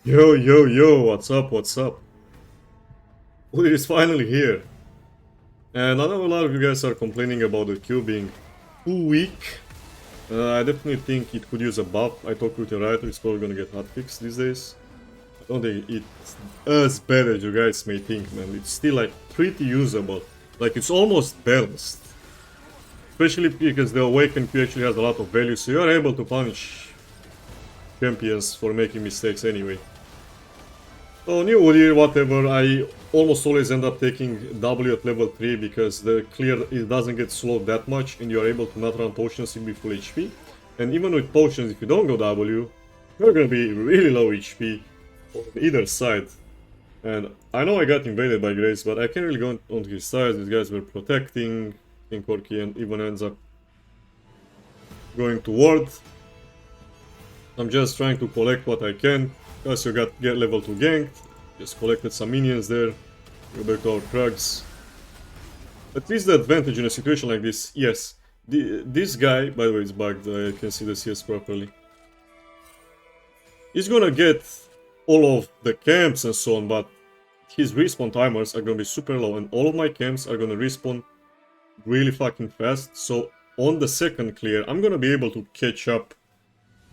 Yo, yo, yo, what's up, what's up? Udyr is finally here. And I know a lot of you guys are complaining about the queue being too weak. I definitely think it could use a buff. I talked with the writer, it's probably gonna get hotfixed these days. I don't think it's as bad as you guys may think, man. It's still like pretty usable. Like it's almost balanced. Especially because the Awakened Q actually has a lot of value, so you are able to punish champions for making mistakes anyway. So new Udyr, whatever, I almost always end up taking W at level 3 because the clear it doesn't get slowed that much and you're able to not run potions and be full HP. And even with potions, if you don't go W, you're gonna be really low HP on either side. And I know I got invaded by Grace, but I can't really go onto his side. These guys were protecting King Corki and even ends up going to ward. I'm just trying to collect what I can. Plus you get level 2 ganked. Just collected some minions there. Go back to our Krugs. At least the advantage in a situation like this, yes. This guy, by the way, is bugged. I can see the CS properly. He's gonna get all of the camps and so on, but his respawn timers are gonna be super low, and all of my camps are gonna respawn really fucking fast. So on the second clear, I'm gonna be able to catch up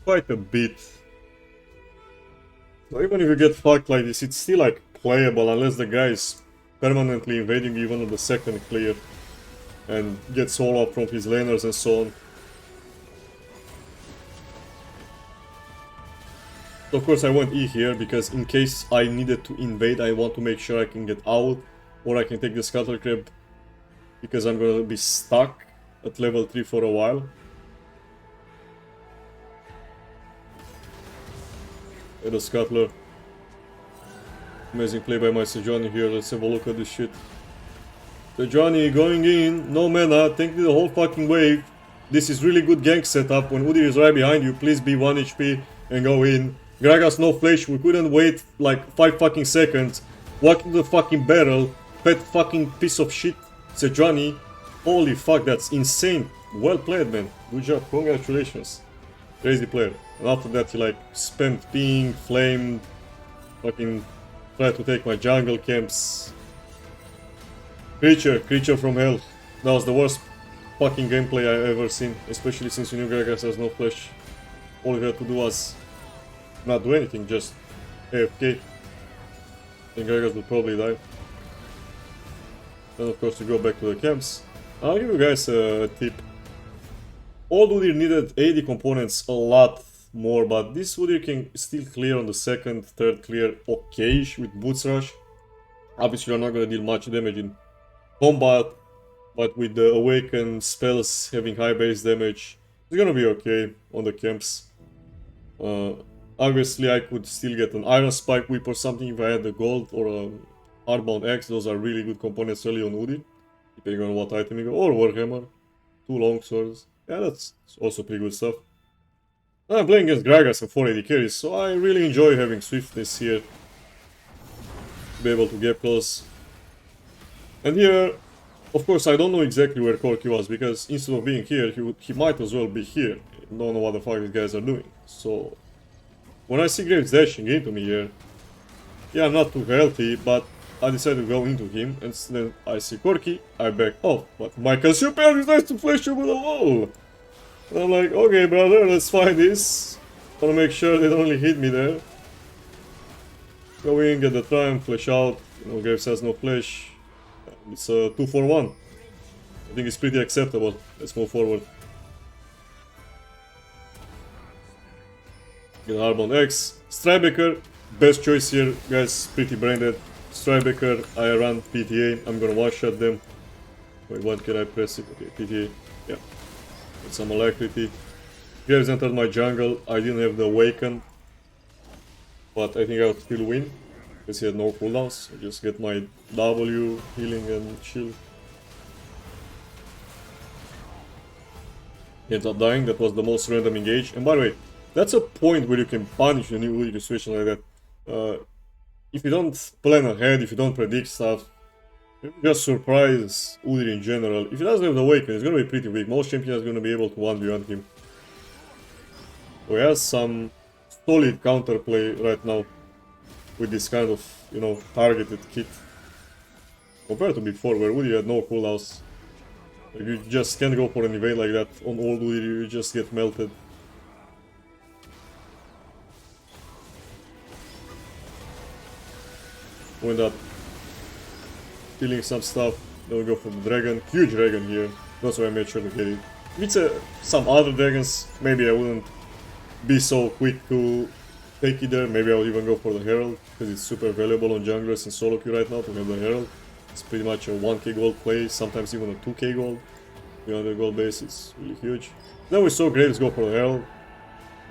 quite a bit. So even if you get fucked like this, it's still like playable unless the guy is permanently invading even on the second clear and gets solo up from his laners and so on. So of course I went E here because in case I needed to invade, I want to make sure I can get out or I can take the Scuttle Crab because I'm gonna be stuck at level 3 for a while. The Scuttler. Amazing play by my Sejuani here. Let's have a look at this shit. Sejuani going in, no mana, take the whole fucking wave. This is really good gank setup. When Udyr is right behind you, please be 1 HP and go in. Gragas no flash, we couldn't wait like 5 fucking seconds. Walk into the fucking barrel, pet fucking piece of shit. Sejuani, holy fuck, that's insane. Well played, man. Good job, congratulations. Crazy player. And after that he like spammed ping, flamed, fucking tried to take my jungle camps. Creature from hell. That was the worst fucking gameplay I ever seen, especially since you knew Gragas has no flash. All you had to do was not do anything, just AFK. And Gragas would probably die. Then of course you go back to the camps. I'll give you guys a tip. Old Udyr needed AD components a lot more, but this Udyr can still clear on the second, third clear okay-ish with Boots Rush. Obviously you're not gonna deal much damage in combat, but with the awakened spells having high base damage, it's gonna be okay on the camps. Obviously I could still get an Iron Spike Whip or something if I had the gold, or a Hardbound Axe. Those are really good components early on Udyr, depending on what item you go, or Warhammer. 2 long swords. Yeah, that's also pretty good stuff. I'm playing against Gragas and 4 AD carries, so I really enjoy having swiftness here. To be able to get close. And here, of course, I don't know exactly where Corki was, because instead of being here, he might as well be here. I don't know what the fuck these guys are doing. So, when I see Graves dashing into me here, yeah, I'm not too healthy, but I decided to go into him, and then I see Corki, I back off, but my Cassiopeia decides to flash over the wall! And I'm like, okay brother, let's find this. Wanna make sure they don't only hit me there. Go in, get the triumph, flash out, you know, Graves has no flash. It's a 2-for-1. I think it's pretty acceptable. Let's move forward. Get Harbon X. Strybaker, best choice here, guys, pretty branded. Strybaker, I run PTA, I'm gonna one-shot them. Wait, what can I press it? Okay, PTA, yeah. Get some alacrity. Graves entered my jungle, I didn't have the awaken. But I think I would still win, because he had no cooldowns. I just get my W, healing and shield. He ends up dying, that was the most random engage. And by the way, that's a point where you can punish the new Udyr situation like that. If you don't plan ahead, if you don't predict stuff, you just surprise Udyr in general. If he doesn't have the awaken, it's gonna be pretty weak. Most champions are gonna be able to 1v1 him. So he has some solid counterplay right now. with this kind of, you know, targeted kit. Compared to before, where Udyr had no cooldowns. Like, you just can't go for an evade like that on old Udyr, you just get melted. We end up killing some stuff, then we go for the dragon. Huge dragon here, that's why I made sure to get it. If it's some other dragons, maybe I wouldn't be so quick to take it there. Maybe I would even go for the Herald, because it's super valuable on junglers and solo queue right now to have the Herald. It's pretty much a 1k gold play, sometimes even a 2k gold. 300 gold base is really huge. Then we saw Graves go for the Herald.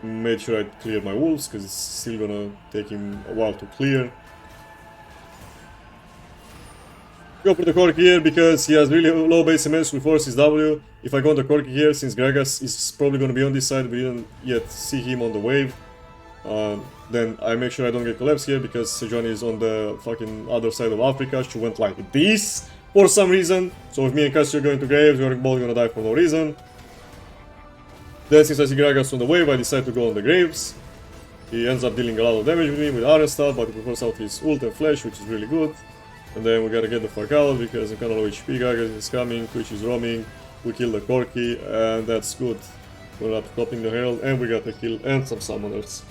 Made sure I clear my wolves, because it's still gonna take him a while to clear. Go for the Corki here because he has really low base MS with force his W. If I go on the Corki here, since Gragas is probably gonna be on this side, we didn't yet see him on the wave. Then I make sure I don't get collapsed here because Sejuani is on the fucking other side of Africa. She went like this for some reason. So if me and Cassio are going to Graves, we're both gonna die for no reason. Then since I see Gragas on the wave, I decide to go on the Graves. He ends up dealing a lot of damage with me with R and stuff, but he prefers out his ult and flash, which is really good. And then we gotta get the fuck out because I'm kinda low HP, Gragas is coming, Twitch is roaming, we kill the Corki, and that's good. We're up stopping the Herald, and we got a kill and some summoners.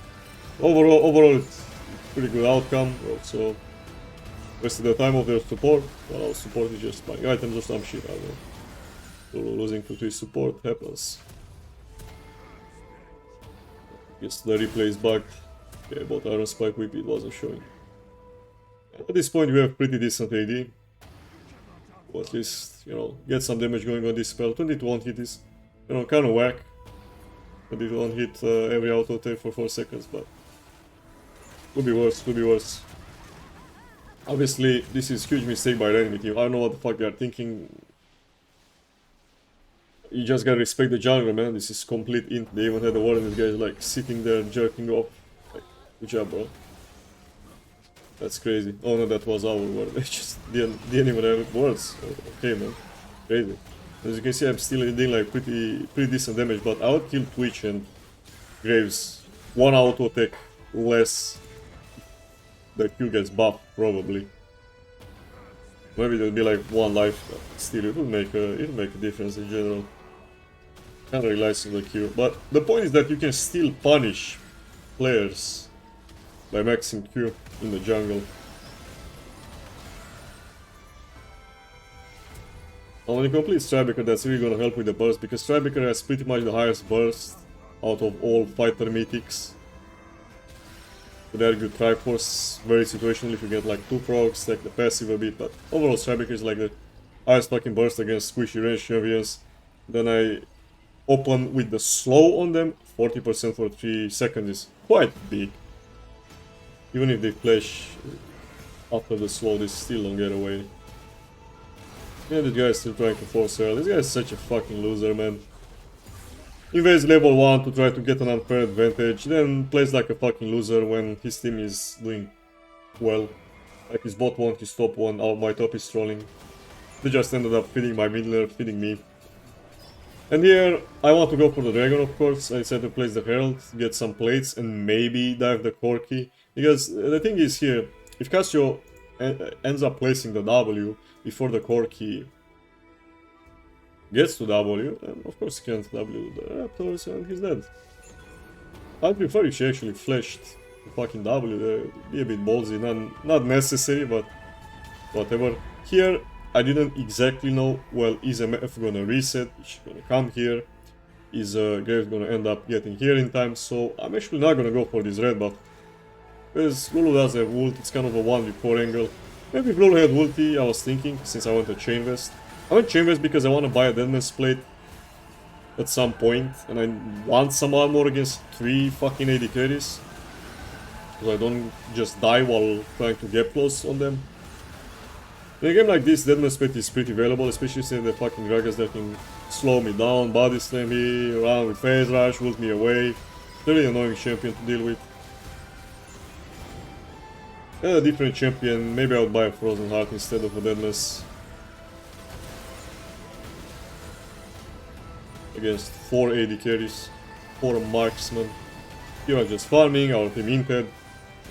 Overall it's pretty good outcome. Also wasted the time of their support, while our support is just buying items or some shit, I don't know. So losing to Twitch support happens. Guess the replay is bugged. Okay, bought Iron Spike Whip, it wasn't showing. At this point we have pretty decent AD. Or at least, you know, get some damage going on this spell. 22 hit is, you know, kinda whack. 22 hit every auto attack for 4 seconds, but could be worse, could be worse. Obviously, this is a huge mistake by the enemy team. I don't know what the fuck they are thinking. You just gotta respect the jungler, man. This is complete int. They even had a ward and this guy is like sitting there jerking off. Like, good job, bro. That's crazy. Oh no, that was our ward. They just didn't even have words. Okay, man. Crazy. As you can see, I'm still doing like pretty decent damage, but I would kill Twitch and Graves. One auto attack less. The Q gets buffed, probably. Maybe there'll be like one life, but still it will make a difference in general. Can't rely on the Q. But the point is that you can still punish players by maxing Q in the jungle. On the complete Striker, that's really gonna help with the burst, because Striker has pretty much the highest burst out of all fighter mythics. Could argue Triforce very situational if you get like 2 procs, stack the passive a bit, but overall Striker is like the highest fucking burst against squishy range champions. Then I open with the slow on them, 40% for 3 seconds is quite big. Even if they flash after the slow, they still don't get away. Yeah, this guy is still trying to force her. This guy is such a fucking loser, man. Invades level 1 to try to get an unfair advantage, then plays like a fucking loser when his team is doing well. Like his bot 1, his top 1, my top is trolling. They just ended up feeding my mid laner, feeding me. And here, I want to go for the dragon, of course. I decided to place the Herald, get some plates, and maybe dive the Corki. Because the thing is here, if Cassio ends up placing the W before the Corki gets to W, and of course he can't W the Raptors and he's dead. I'd prefer if she actually flashed the fucking W there, be a bit ballsy, not necessary, but whatever. Here, I didn't exactly know, well, is MF gonna reset, is she gonna come here, is Graves gonna end up getting here in time, so I'm actually not gonna go for this red buff. Because Lulu does have ult, it's kind of a 1v4 angle. Maybe if Lulu had ulti, I was thinking, since I went to Chain Vest. I went Chain Vest because I want to buy a Deadman's Plate at some point, and I want some armor against 3 fucking AD carries. So I don't just die while trying to get close on them. In a game like this, Deadman's Plate is pretty valuable, especially since the fucking Gragas that can slow me down, body slam me, run with phase rush, ult me away. Very annoying champion to deal with. And a different champion, maybe I would buy a Frozen Heart instead of a Deadless. Against 4 AD carries, 4 marksmen. Here I'm just farming, our team inted.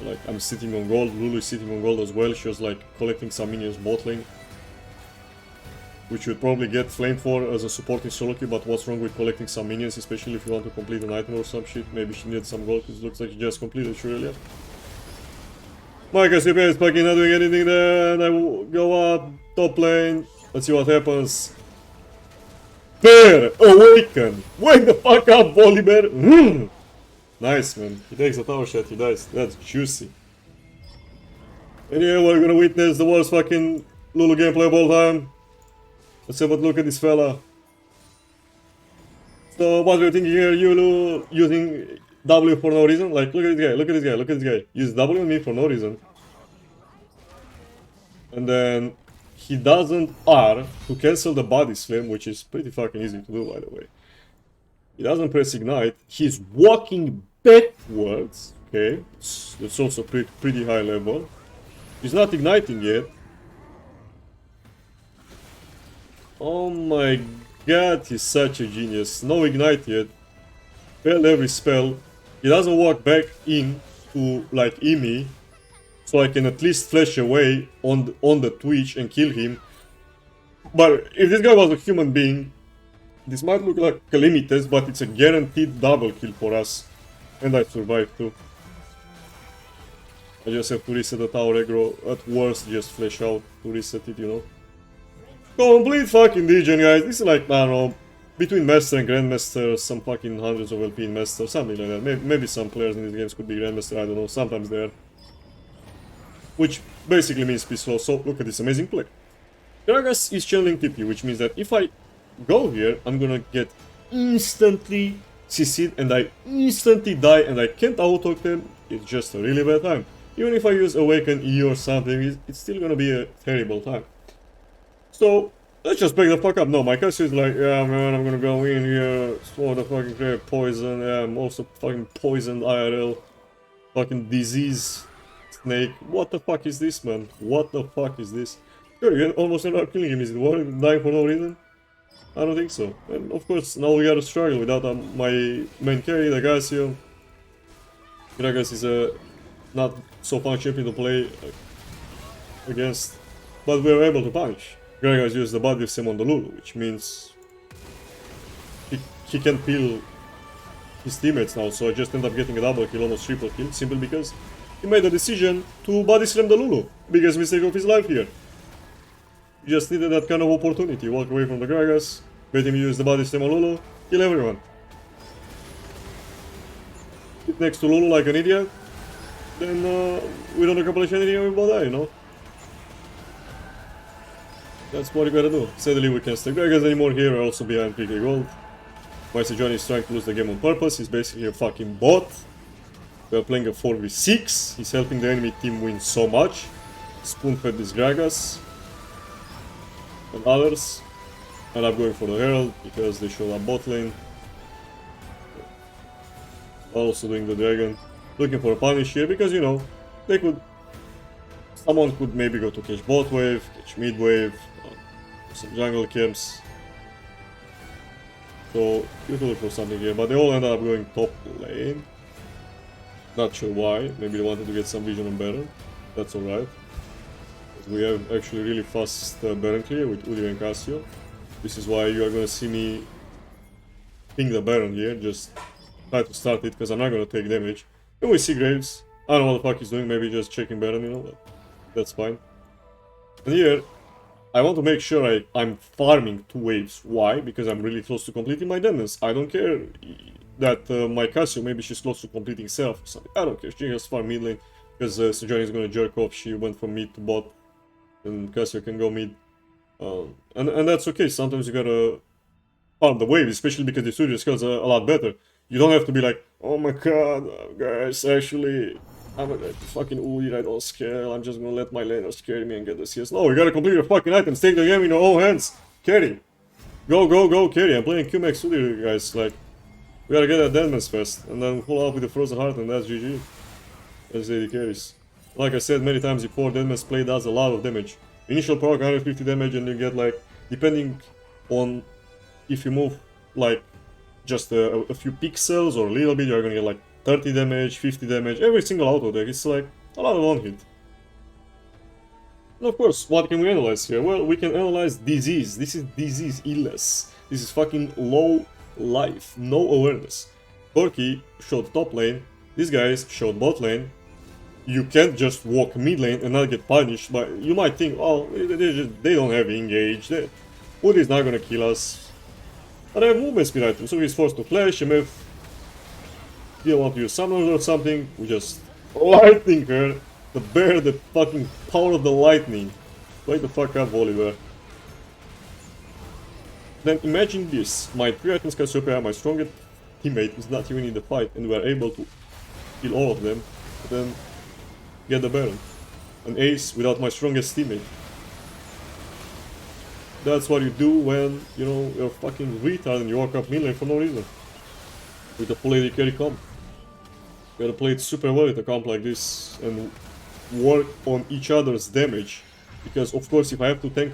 Like, I'm sitting on gold, Lulu is sitting on gold as well, she was like collecting some minions bot lane. Which you would probably get flamed for as a supporting solo queue, but what's wrong with collecting some minions, especially if you want to complete an item or some shit? Maybe she needed some gold, because it looks like she just completed it earlier. My Cassiopeia is fucking not doing anything there, and I will go up, top lane, let's see what happens. Bear, awaken! Wake the fuck up, Volibear! Nice, man. He takes a tower shot, he dies. That's juicy. And yeah, we're gonna witness the worst fucking Lulu gameplay of all time. Let's have a look at this fella. So what we're thinking here, Yulu using W for no reason. Like, look at this guy, look at this guy, look at this guy. Use W on me for no reason. And then he doesn't R to cancel the body slam, which is pretty fucking easy to do, by the way. He doesn't press ignite. He's walking backwards. Okay, that's also pretty high level. He's not igniting yet. Oh my god, he's such a genius. No ignite yet. Failed every spell. He doesn't walk back in to like me, so I can at least flash away on the Twitch and kill him. But if this guy was a human being, this might look like a limit test, but it's a guaranteed double kill for us. And I survived too. I just have to reset the tower aggro. At worst, just flash out to reset it, you know. Complete fucking degen, guys. This is like, I don't know, between Master and Grandmaster, some fucking hundreds of LP in Master, something like that. Maybe some players in these games could be Grandmaster, I don't know, sometimes they are. Which basically means be slow, so look at this amazing play. Gragas is channeling TP, which means that if I go here, I'm gonna get instantly CC'd and I instantly die and I can't auto-them. It's just a really bad time. Even if I use Awaken E or something, it's still gonna be a terrible time. So, let's just back the fuck up. No, my Cassio is like, yeah man, I'm gonna go in here, swallow the fucking crap, poison, yeah, I'm also fucking poisoned IRL. Fucking disease snake. What the fuck is this, man? What the fuck is this? Sure, you almost ended up killing him. Is it worth dying for no reason? I don't think so. And of course, now we gotta struggle without my main carry, the Cassio. Gragas is a not so fun champion to play against, but we were able to punish. Gragas used the body slam on the Lulu, which means he can peel his teammates now, so I just end up getting a double kill, almost triple kill, simply because he made the decision to body slam the Lulu. Biggest mistake of his life here. He just needed that kind of opportunity, walk away from the Gragas, let him use the body slam on Lulu, kill everyone. Sit next to Lulu like an idiot, then we don't accomplish anything and we both die, you know? That's what you gotta do. Sadly, we can't stack Gragas anymore here, we're also behind 3k gold. My Sejuani is trying to lose the game on purpose, he's basically a fucking bot. We're playing a 4v6, he's helping the enemy team win so much. Spoon-fed this Gragas. And others. And I'm going for the Herald, because they showed up bot lane. Also doing the Dragon. Looking for a punish here, because you know, they could... Someone could maybe go to catch bot wave, catch mid wave, some jungle camps. So you could look for something here, but they all ended up going top lane. Not sure why, maybe they wanted to get some vision on Baron. That's alright. We have actually really fast Baron clear with Udyr and Cassio. This is why you are gonna see me ping the Baron here, just try to start it because I'm not gonna take damage. And we see Graves. I don't know what the fuck he's doing, maybe just checking Baron, you know, but that's fine. And here, I want to make sure I'm farming 2 waves. Why? Because I'm really close to completing my Deadness. I don't care that my Cassio, maybe she's close to completing self or something. I don't care, she just farm mid lane. Because Sejuani is gonna jerk off, she went from mid to bot. And Cassio can go mid. And that's okay, sometimes you gotta farm the wave, especially because the studio skills are a lot better. You don't have to be like, oh my god, guys, actually, I'm a fucking Udyr, I don't scale, I'm just gonna let my laners carry me and get the CS. No, you gotta complete your fucking items, take the game in your own hands, carry. Go, go, go, carry. I'm playing QMax Udyr, guys, like, we gotta get that Deadman's first, and then follow up with the Frozen Heart, and that's GG. That's AD carries. Like I said many times before, Deadman's play does a lot of damage. Initial proc 150 damage, and you get like, depending on if you move like just a few pixels or a little bit, you're gonna get like 30 damage, 50 damage, every single auto deck. It's like a lot of one hit. And of course, what can we analyze here? Well, we can analyze disease. This is disease, illness. This is fucking low life, no awareness. Corki showed top lane, these guys showed bot lane. You can't just walk mid lane and not get punished, but you might think, oh, they don't have engage, Udyr is not gonna kill us. But I have movement speed items, so he's forced to flash, MF didn't want to use summoners or something, we just lightning her. The bear, the fucking power of the lightning. Wake the fuck up, Oliver. Then imagine this, my 3 items Cassiopeia, my strongest teammate is not even in the fight, and we are able to kill all of them, then get the Baron. An ace without my strongest teammate. That's what you do when, you know, you're fucking retard and you walk up mid lane for no reason. With a full AD carry comp. You gotta play it super well with a comp like this and work on each other's damage. Because of course if I have to tank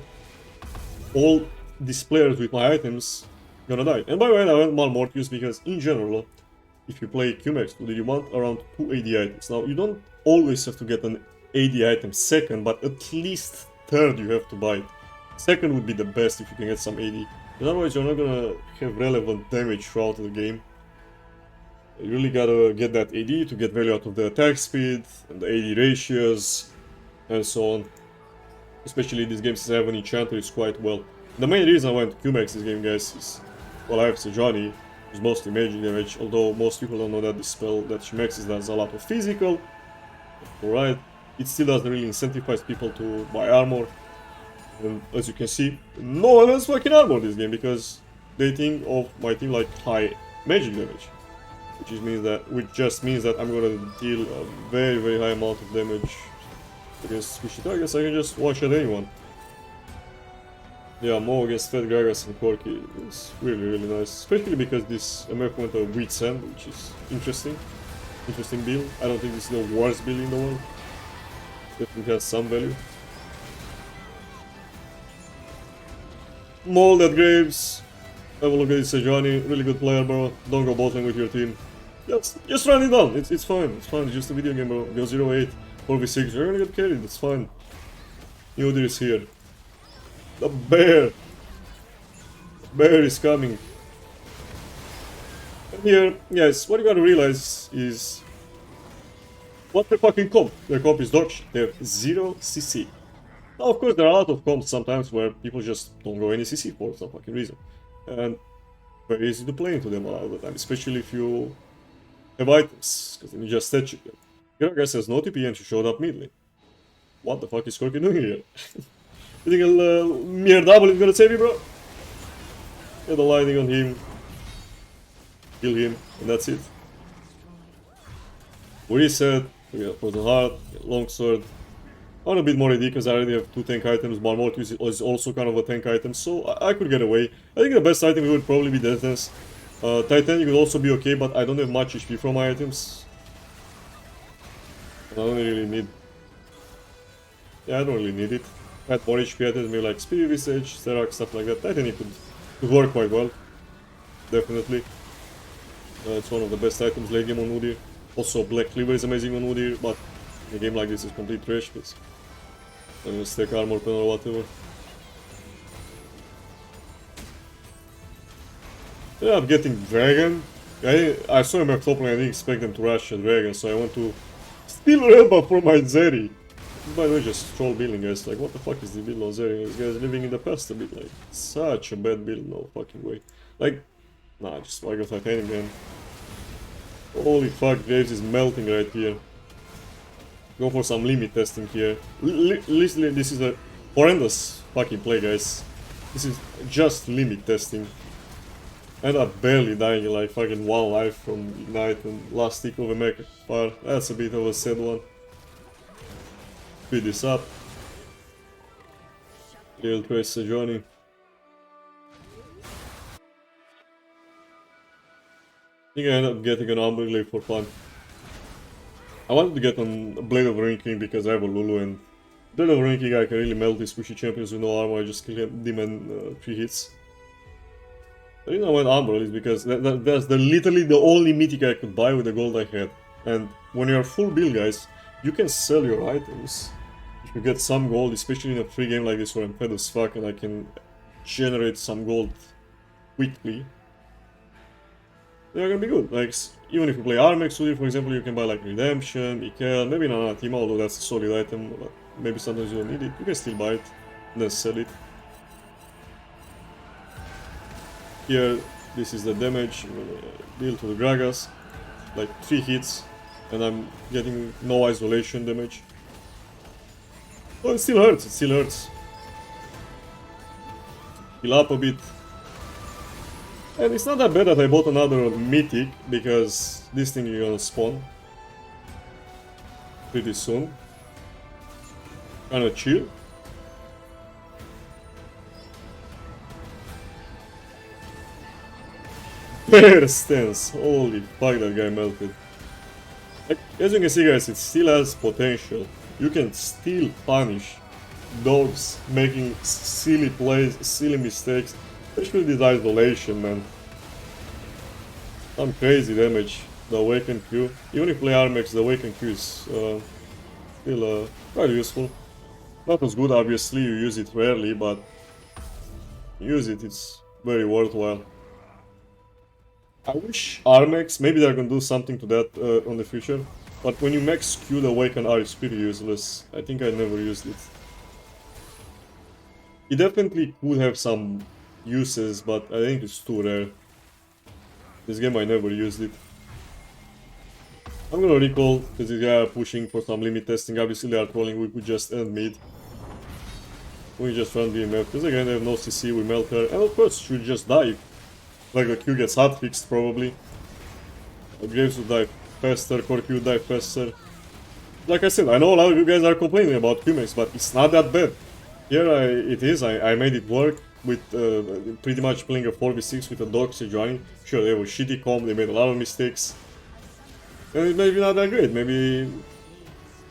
all these players with my items, I'm gonna die. And by the way, I went Malmortius because in general, if you play QMax, you want around 2 AD items. Now you don't always have to get an AD item second, but at least third you have to buy it. Second would be the best if you can get some AD. But otherwise you're not gonna have relevant damage throughout the game. You really gotta get that AD to get value out of the attack speed, and the AD ratios, and so on. Especially this game, since I have an enchanter, it's quite well. The main reason I went QMax this game, guys, is, well, I have Sejuani, who's mostly magic damage, although most people don't know that the spell that she maxes does a lot of physical. Alright, it still doesn't really incentivize people to buy armor. And as you can see, no one has fucking armor this game, because they think of my team like high magic damage. Which just means that I'm gonna deal a very, very high amount of damage against squishy targets. I can just one-shot anyone. Yeah, Mo against Fat Gragas and Corki is really, really nice. Especially because this MF went a Wheat Sand, which is interesting. Interesting build. I don't think this is the worst build in the world. Definitely has some value. Mold at Graves. Have a look at this Sejuani, really good player, bro. Don't go bot lane with your team. Just run it down. It's fine. It's fine. It's just a video game, bro. Go 0-8, 4v6. You're gonna get carried. It's fine. Udyr is here. The bear. The bear is coming. And here, guys, what you gotta realize is what the fucking comp. Their comp is dog shit. They have 0 CC. Now, of course, there are a lot of comps sometimes where people just don't go any CC for some fucking reason. And very easy to play into them a lot of the time, especially if you have items, because then you just statue them. Gragas has no TP and she showed up mid lane. What the fuck is Corki doing here? You think a mere double is gonna save you, bro? Get the lightning on him, kill him, and that's it. Reset, we got Poison Heart, Longsword. I want a bit more AD because I already have 2 tank items. Malmortius is also kind of a tank item, so I could get away. I think the best item would probably be Death Dance. Titanic would also be okay, but I don't have much HP from my items. I don't really need... Yeah, I don't really need it. I had more HP items, maybe like Speed Visage, Sterak, stuff like that. Titanic could work quite well. Definitely. It's one of the best items late game on Udyr. Also, Black Cleaver is amazing on Udyr, but a game like this is complete trash, because I'm gonna stack armor pen or whatever. Yeah, I'm getting Dragon. I saw him at top lane, I didn't expect them to rush a Dragon, so I want to steal Relba for my Zeri. By the way, just troll building, guys. Like, what the fuck is the build on Zeri? This guy's living in the past a bit. Like, such a bad build, no fucking way. Like, nah, just like a Titanic, man. Holy fuck, Graves is melting right here. Go for some limit testing here. Literally, this is a horrendous fucking play, guys. This is just limit testing. And I'm barely dying like fucking 1 life from Ignite and last tick of a mech fire. That's a bit of a sad one. Speed this up. He'll trace Sejuani. I think I end up getting an Umbrella for fun. I wanted to get on Blade of Ranking because I have a Lulu, and Blade of Ranking I can really melt these squishy champions with no armor. I just kill them in 3 hits. The reason I went Umbral is because that's literally the only mythic I could buy with the gold I had. And when you're full build, guys, you can sell your items. If you get some gold, especially in a free game like this where I'm fed as fuck and I can generate some gold quickly, they're gonna be good. Like, even if you play Armex Udyr, for example, you can buy like Redemption, Ikel, maybe not Anathema, although that's a solid item, but maybe sometimes you don't need it. You can still buy it, and then sell it. Here, this is the damage. I'm gonna deal to the Gragas, like 3 hits, and I'm getting no isolation damage. Oh, it still hurts, it still hurts. Heal up a bit. And it's not that bad that I bought another mythic, because this thing is gonna spawn pretty soon. Kinda chill. Bear stance, holy fuck, that guy melted. Like, as you can see, guys, it still has potential. You can still punish dogs making silly plays, silly mistakes, especially this isolation, man. Some crazy damage, the Awaken Q. Even if you play Armex, the Awaken Q is still quite useful. Not as good, obviously, you use it rarely, but use it, it's very worthwhile. I wish Armex, maybe they're gonna do something to that on the future, but when you max Q, the Awaken R is pretty useless. I think I never used it. It definitely could have some uses, but I think it's too rare. This game I never used it. I'm gonna recall, because these guys are pushing for some limit testing. Obviously they are trolling, we could just end mid. We just run BMF, because again they have no CC, we melt her, and of course should just die. Like the Q gets hotfixed probably. The Graves would die faster, Core Q would die faster. Like I said, I know a lot of you guys are complaining about Qmax, but it's not that bad. Here it is, I made it work with pretty much playing a 4v6 with a Doxy joining. Sure, they were shitty comp, they made a lot of mistakes. And it may be not that great, maybe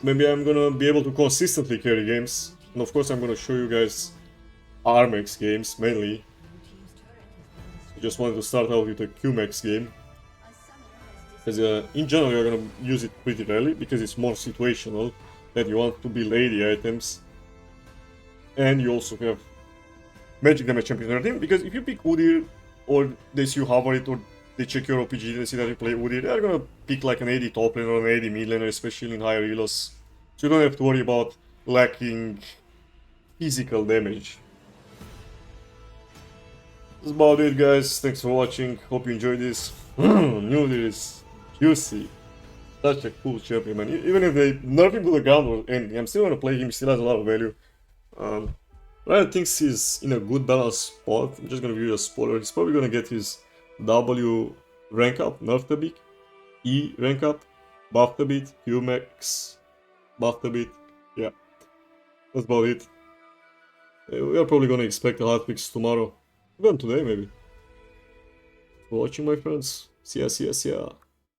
I'm gonna be able to consistently carry games. And of course I'm gonna show you guys Armex games, mainly. I just wanted to start out with a Qmax game. Because in general you're gonna use it pretty rarely, because it's more situational, that you want to build AD items. And you also have magic damage champion in your team, because if you pick Udyr, or they see you hover it, or they check your OPG and they see that you play Udyr, they're gonna pick like an AD top laner or an AD mid laner, especially in higher elos. So you don't have to worry about lacking physical damage. That's about it, guys. Thanks for watching. Hope you enjoyed this. Udyr is juicy. Such a cool champion, man. Even if they nerf him to the ground or anything, I'm still gonna play him. He still has a lot of value. Riot thinks he's in a good balanced spot. I'm just gonna give you a spoiler. He's probably gonna get his W rank up, nerfed a bit, E rank up, buffed a bit, Qmax buffed a bit. Yeah, that's about it. We are probably gonna expect a hotfix tomorrow, even today maybe. For watching, my friends. See ya, see ya, see ya.